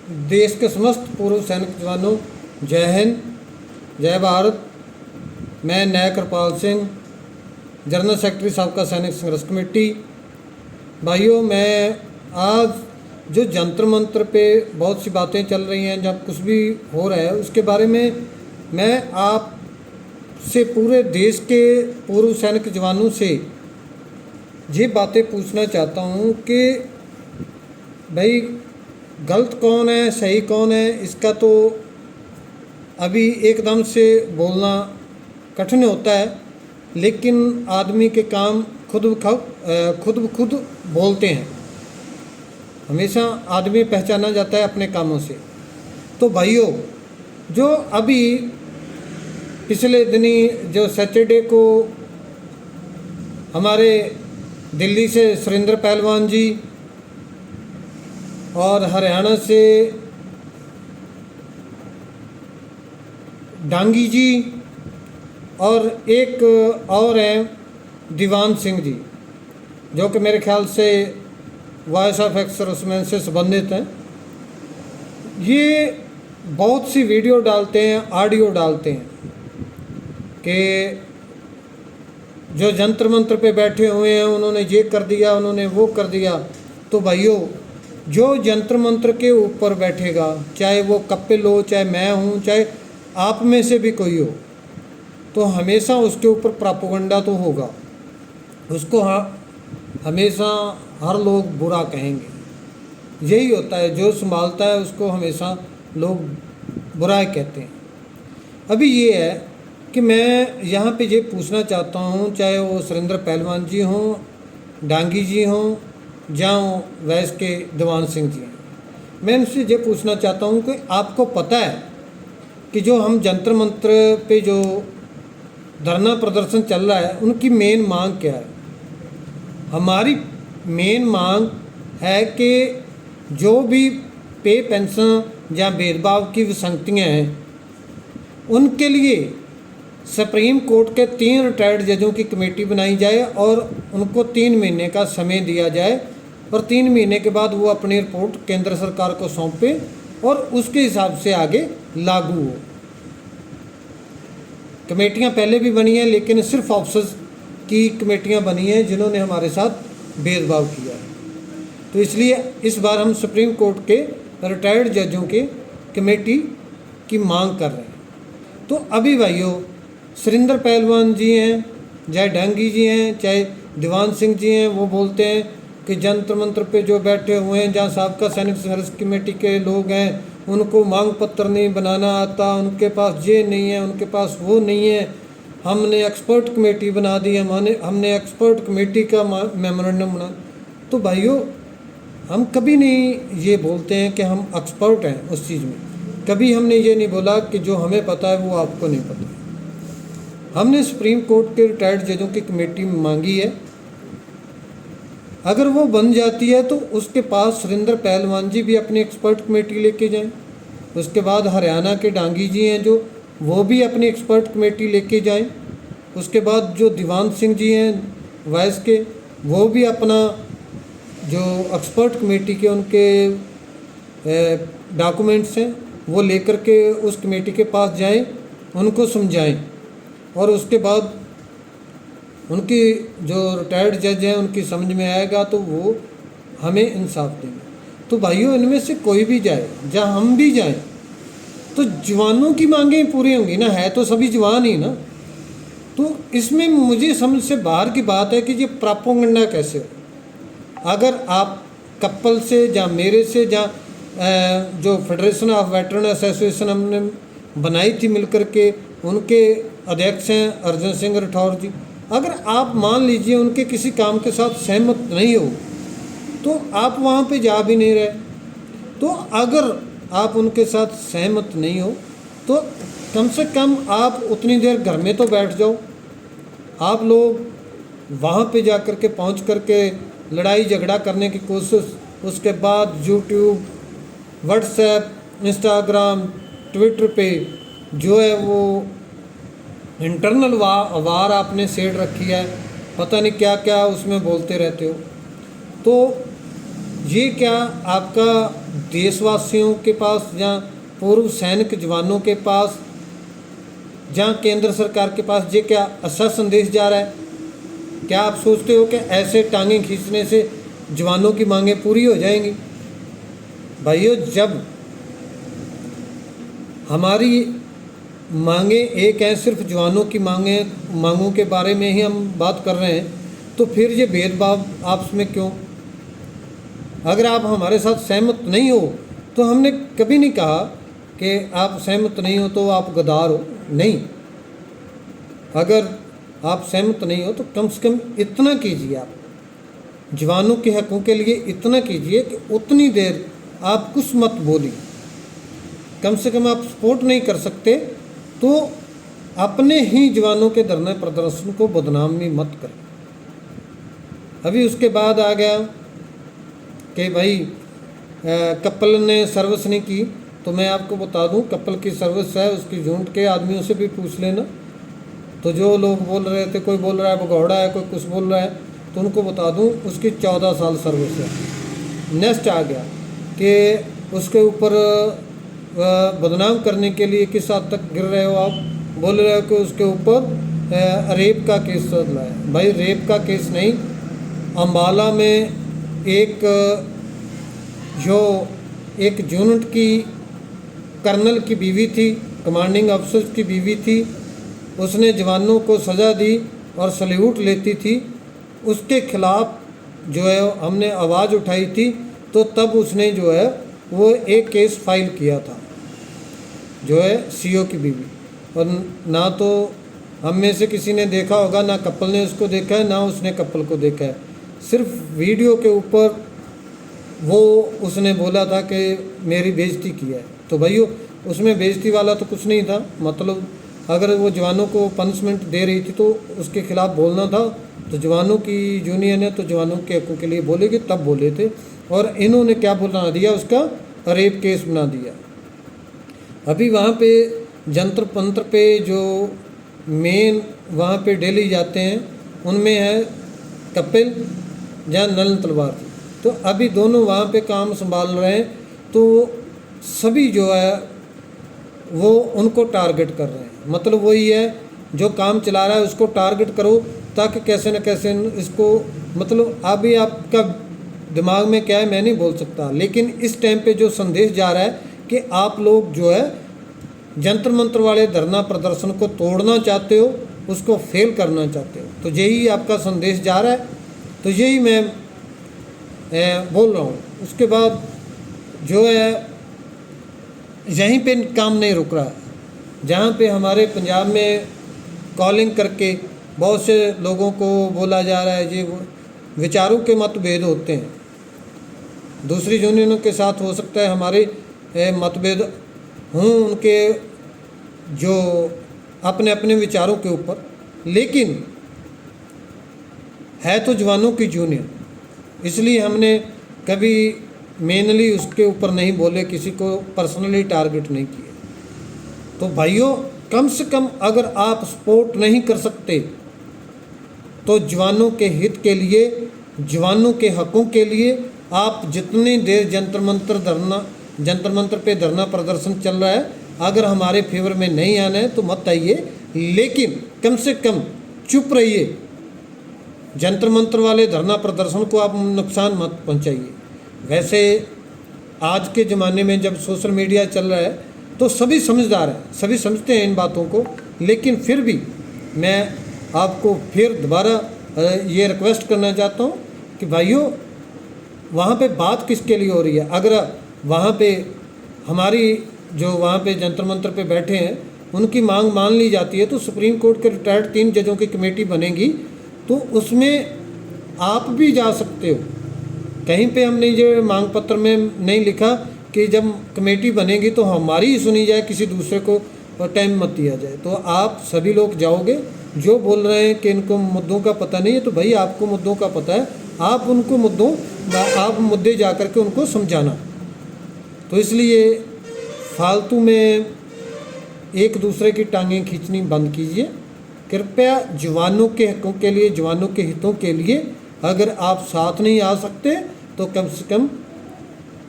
देश के समस्त पूर्व सैनिक जवानों, जय हिंद, जय भारत। मैं न्याय कृपाल सिंह, जनरल सेक्रेटरी साबका सैनिक संघर्ष कमेटी। भाइयों, मैं आज जो जंतर मंतर पे बहुत सी बातें चल रही हैं, जब कुछ भी हो रहा है उसके बारे में मैं आप से पूरे देश के पूर्व सैनिक जवानों से ये बातें पूछना चाहता हूँ कि भाई गलत कौन है, सही कौन है, इसका तो अभी एकदम से बोलना कठिन होता है, लेकिन आदमी के काम खुद ब खुद बोलते हैं। हमेशा आदमी पहचाना जाता है अपने कामों से। तो भाइयों, जो अभी पिछले दिनी जो सैटरडे को हमारे दिल्ली से सुरेंद्र पहलवान जी और हरियाणा से डांगी जी और एक और हैं दीवान सिंह जी, जो कि मेरे ख्याल से वॉइस ऑफ एक्स सर्विसमैन से संबंधित हैं। ये बहुत सी वीडियो डालते हैं, ऑडियो डालते हैं कि जो जंतर मंत्र पे बैठे हुए हैं उन्होंने ये कर दिया, उन्होंने वो कर दिया। तो भाइयों, जो जंतर मंत्र के ऊपर बैठेगा, चाहे वो कपिल हो, चाहे मैं हूँ, चाहे आप में से भी कोई हो, तो हमेशा उसके ऊपर प्रोपेगेंडा तो होगा। उसको हमेशा हर लोग बुरा कहेंगे। यही होता है, जो संभालता है उसको हमेशा लोग बुरा कहते हैं। अभी ये है कि मैं यहाँ पे ये पूछना चाहता हूँ, चाहे वो सुरेंद्र पहलवान जी हों, डांगी जी हों, जहाँ वैस के दीवान सिंह जी हैं, मैं इनसे ये पूछना चाहता हूँ कि आपको पता है कि जो हम जंतर मंत्र पे जो धरना प्रदर्शन चल रहा है, उनकी मेन मांग क्या है? हमारी मेन मांग है कि जो भी पे पेंशन या भेदभाव की विसंगतियाँ हैं, उनके लिए सुप्रीम कोर्ट के 3 रिटायर्ड जजों की कमेटी बनाई जाए और उनको 3 महीने का समय दिया जाए, और 3 महीने के बाद वो अपनी रिपोर्ट केंद्र सरकार को सौंपे और उसके हिसाब से आगे लागू हो। कमेटियां पहले भी बनी हैं, लेकिन सिर्फ ऑफिसर्स की कमेटियां बनी हैं जिन्होंने हमारे साथ भेदभाव किया है। तो इसलिए इस बार हम सुप्रीम कोर्ट के रिटायर्ड जजों के कमेटी की मांग कर रहे हैं। तो अभी भाइयों, सुरेंद्र पहलवान जी हैं, चाहे डांगी जी हैं, चाहे दीवान सिंह जी हैं, वो बोलते हैं कि जंतर मंत्र पे जो बैठे हुए हैं, जहाँ साबका सैनिक संघर्ष कमेटी के लोग हैं, उनको मांग पत्र नहीं बनाना आता, उनके पास ये नहीं है, उनके पास वो नहीं है। हमने एक्सपर्ट कमेटी बना दी, हमने एक्सपर्ट कमेटी का मेमोरेंडम बना। तो भाइयों, हम कभी नहीं ये बोलते हैं कि हम एक्सपर्ट हैं उस चीज़ में। कभी हमने ये नहीं बोला कि जो हमें पता है वो आपको नहीं पता। हमने सुप्रीम कोर्ट के रिटायर्ड जजों की कमेटी मांगी है। अगर वो बन जाती है तो उसके पास सुरेंद्र पहलवान जी भी अपनी एक्सपर्ट कमेटी लेके जाएं। उसके बाद हरियाणा के डांगी जी हैं, जो वो भी अपनी एक्सपर्ट कमेटी लेके जाएं। उसके बाद जो दीवान सिंह जी हैं वैस के, वो भी अपना जो एक्सपर्ट कमेटी के उनके डॉक्यूमेंट्स हैं वो लेकर के उस कमेटी के पास जाएं, उनको समझाएं, और उसके बाद उनकी जो रिटायर्ड जज हैं उनकी समझ में आएगा तो वो हमें इंसाफ देंगे। तो भाइयों, इनमें से कोई भी जाए, जहाँ हम भी जाएं, तो जवानों की मांगें पूरी होंगी ना, है तो सभी जवान ही ना। तो इसमें मुझे समझ से बाहर की बात है कि ये प्रोपेगेंडा कैसे हो। अगर आप कपल से या मेरे से या जो फेडरेशन ऑफ वेटरन एसोसिएशन हमने बनाई थी मिलकर के, उनके अध्यक्ष हैं अर्जुन सिंह राठौर जी, अगर आप मान लीजिए उनके किसी काम के साथ सहमत नहीं हो तो आप वहाँ पे जा भी नहीं रहे। तो अगर आप उनके साथ सहमत नहीं हो तो कम से कम आप उतनी देर घर में तो बैठ जाओ। आप लोग वहाँ पे जा कर के पहुँच कर के लड़ाई झगड़ा करने की कोशिश, उसके बाद यूट्यूब, व्हाट्सएप, इंस्टाग्राम, ट्विटर पे जो है वो इंटरनल वार आपने सेड़ रखी है, पता नहीं क्या क्या उसमें बोलते रहते हो। तो ये क्या आपका देशवासियों के पास या पूर्व सैनिक जवानों के पास या केंद्र सरकार के पास ये क्या अच्छा संदेश जा रहा है? क्या आप सोचते हो कि ऐसे टांगें खींचने से जवानों की मांगें पूरी हो जाएंगी? भाइयों, जब हमारी मांगें एक हैं, सिर्फ जवानों की मांगों के बारे में ही हम बात कर रहे हैं, तो फिर ये भेदभाव आपस में क्यों? अगर आप हमारे साथ सहमत नहीं हो तो हमने कभी नहीं कहा कि आप सहमत नहीं हो तो आप गद्दार हो, नहीं। अगर आप सहमत नहीं हो तो कम से कम इतना कीजिए, आप जवानों के हकों के लिए इतना कीजिए कि उतनी देर आप कुछ मत बोलिए। कम से कम आप सपोर्ट नहीं कर सकते तो अपने ही जवानों के धरने प्रदर्शन को बदनामी मत करें। अभी उसके बाद आ गया कि भाई कपल ने सर्विस नहीं की, तो मैं आपको बता दूं कपल की सर्विस है, उसकी यूनिट के आदमियों से भी पूछ लेना। तो जो लोग बोल रहे थे, कोई बोल रहा है भगौड़ा है, कोई कुछ बोल रहा है, तो उनको बता दूं उसकी 14 साल सर्विस है। नेक्स्ट आ गया कि उसके ऊपर बदनाम करने के लिए किस हद तक गिर रहे हो आप? बोल रहे हो कि उसके ऊपर रेप का केस चल रहा है। भाई रेप का केस नहीं, अम्बाला में एक यूनिट की कर्नल की बीवी थी, कमांडिंग अफसर की बीवी थी, उसने जवानों को सज़ा दी और सल्यूट लेती थी। उसके खिलाफ जो है हमने आवाज़ उठाई थी, तो तब उसने जो है वो एक केस फाइल किया था, जो है सीओ की बीवी। और ना तो हम में से किसी ने देखा होगा, ना कपल ने उसको देखा है, ना उसने कपल को देखा है। सिर्फ वीडियो के ऊपर वो उसने बोला था कि मेरी बेइज्जती किया है। तो भाइयों, उसमें बेइज्जती वाला तो कुछ नहीं था। मतलब अगर वो जवानों को पनिशमेंट दे रही थी तो उसके खिलाफ बोलना था। तो जवानों की यूनियन है तो जवानों के हकों के लिए बोलेगी, तब बोले थे। और इन्होंने क्या बना दिया, उसका रेप केस बना दिया। अभी वहाँ पे जंतर मंतर पे जो मेन वहाँ पे डेली जाते हैं, उनमें है कपिल या नलन तलवार। तो अभी दोनों वहाँ पे काम संभाल रहे हैं, तो सभी जो है वो उनको टारगेट कर रहे हैं। मतलब वही है, जो काम चला रहा है उसको टारगेट करो, ताकि कैसे न कैसे इसको, मतलब अभी आपका दिमाग में क्या है मैं नहीं बोल सकता, लेकिन इस टाइम पे जो संदेश जा रहा है कि आप लोग जो है जंतर मंतर वाले धरना प्रदर्शन को तोड़ना चाहते हो, उसको फेल करना चाहते हो, तो यही आपका संदेश जा रहा है। तो यही मैं बोल रहा हूँ। उसके बाद जो है यहीं पे काम नहीं रुक रहा है। जहाँ पे हमारे पंजाब में कॉलिंग करके बहुत से लोगों को बोला जा रहा है, ये विचारों के मतभेद होते हैं, दूसरी यूनियनों के साथ हो सकता है हमारे मतभेद हों, उनके जो अपने अपने विचारों के ऊपर, लेकिन है तो जवानों की यूनियन, इसलिए हमने कभी मेनली उसके ऊपर नहीं बोले, किसी को पर्सनली टारगेट नहीं किए। तो भाइयों, कम से कम अगर आप सपोर्ट नहीं कर सकते तो जवानों के हित के लिए, जवानों के हकों के लिए आप जितनी देर जंतर मंतर पे धरना प्रदर्शन चल रहा है, अगर हमारे फेवर में नहीं आना है तो मत आइए, लेकिन कम से कम चुप रहिए। जंतर मंतर वाले धरना प्रदर्शन को आप नुकसान मत पहुंचाइए। वैसे आज के ज़माने में जब सोशल मीडिया चल रहा है तो सभी समझदार हैं, सभी समझते हैं इन बातों को, लेकिन फिर भी मैं आपको फिर दोबारा ये रिक्वेस्ट करना चाहता हूँ कि भाइयों, वहाँ पे बात किसके लिए हो रही है? अगर वहाँ पे हमारी जो वहाँ पे जंतर मंतर पे बैठे हैं उनकी मांग मान ली जाती है, तो सुप्रीम कोर्ट के रिटायर्ड 3 जजों की कमेटी बनेगी, तो उसमें आप भी जा सकते हो। कहीं पे हमने ये मांग पत्र में नहीं लिखा कि जब कमेटी बनेगी तो हमारी ही सुनी जाए, किसी दूसरे को टाइम मत दिया जाए। तो आप सभी लोग जाओगे, जो बोल रहे हैं कि इनको मुद्दों का पता नहीं है, तो भाई आपको मुद्दों का पता है, आप उनको मुद्दे जा कर के उनको समझाना। तो इसलिए फालतू में एक दूसरे की टांगें खींचनी बंद कीजिए। कृपया जवानों के हकों के लिए, जवानों के हितों के लिए अगर आप साथ नहीं आ सकते तो कम से कम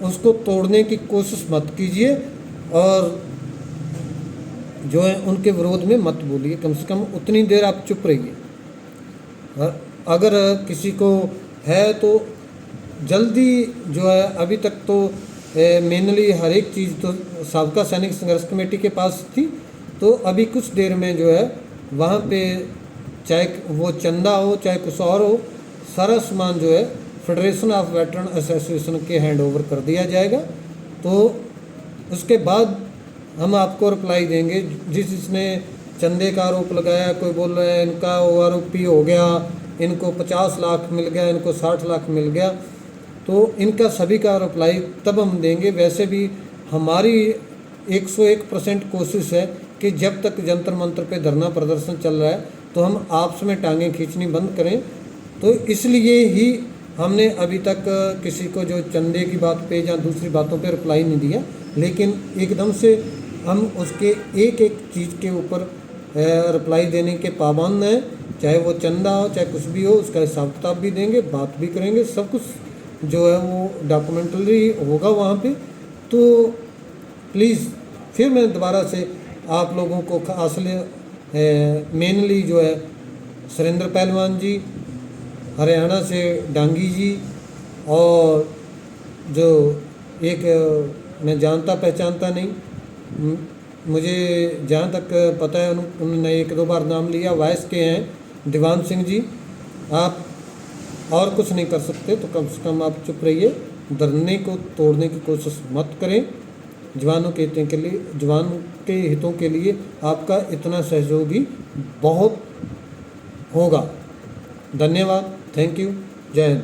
उसको तोड़ने की कोशिश मत कीजिए और जो है उनके विरोध में मत बोलिए। कम से कम उतनी देर आप चुप रहिए। अगर किसी को है तो जल्दी जो है, अभी तक तो मेनली हर एक चीज़ तो साबका सैनिक संघर्ष कमेटी के पास थी, तो अभी कुछ देर में जो है वहाँ पे चाहे वो चंदा हो चाहे कुछ और हो, सारा सामान जो है फेडरेशन ऑफ वेटरन एसोसिएशन के हैंड ओवर कर दिया जाएगा। तो उसके बाद हम आपको रिप्लाई देंगे। जिसने चंदे का आरोप लगाया, कोई बोल रहा है इनका आरोपी हो गया, इनको 50 लाख मिल गया, इनको 60 लाख मिल गया, तो इनका सभी का रिप्लाई तब हम देंगे। वैसे भी हमारी 101% कोशिश है कि जब तक जंतर मंतर पे धरना प्रदर्शन चल रहा है तो हम आपस में टांगें खींचनी बंद करें। तो इसलिए ही हमने अभी तक किसी को जो चंदे की बात पे या दूसरी बातों पे रिप्लाई नहीं दिया, लेकिन एकदम से हम उसके एक एक चीज़ के ऊपर रिप्लाई देने के पाबंद हैं। चाहे वो चंदा हो चाहे कुछ भी हो, उसका हिसाब किताब भी देंगे, बात भी करेंगे, सब कुछ जो है वो डॉक्यूमेंटरी होगा वहाँ पे। तो प्लीज़ फिर मैं दोबारा से आप लोगों को असले मेनली जो है सुरेंद्र पहलवान जी, हरियाणा से डांगी जी, और जो एक मैं जानता पहचानता नहीं, मुझे जहाँ तक पता है उन्होंने 1-2 बार नाम लिया, वाइस के हैं दीवान सिंह जी। आप और कुछ नहीं कर सकते तो कम से कम आप चुप रहिए, धरने को तोड़ने की कोशिश मत करें। जवानों के हितों के लिए, जवान के हितों के लिए आपका इतना सहयोगी बहुत होगा। धन्यवाद, थैंक यू, जय हिंद।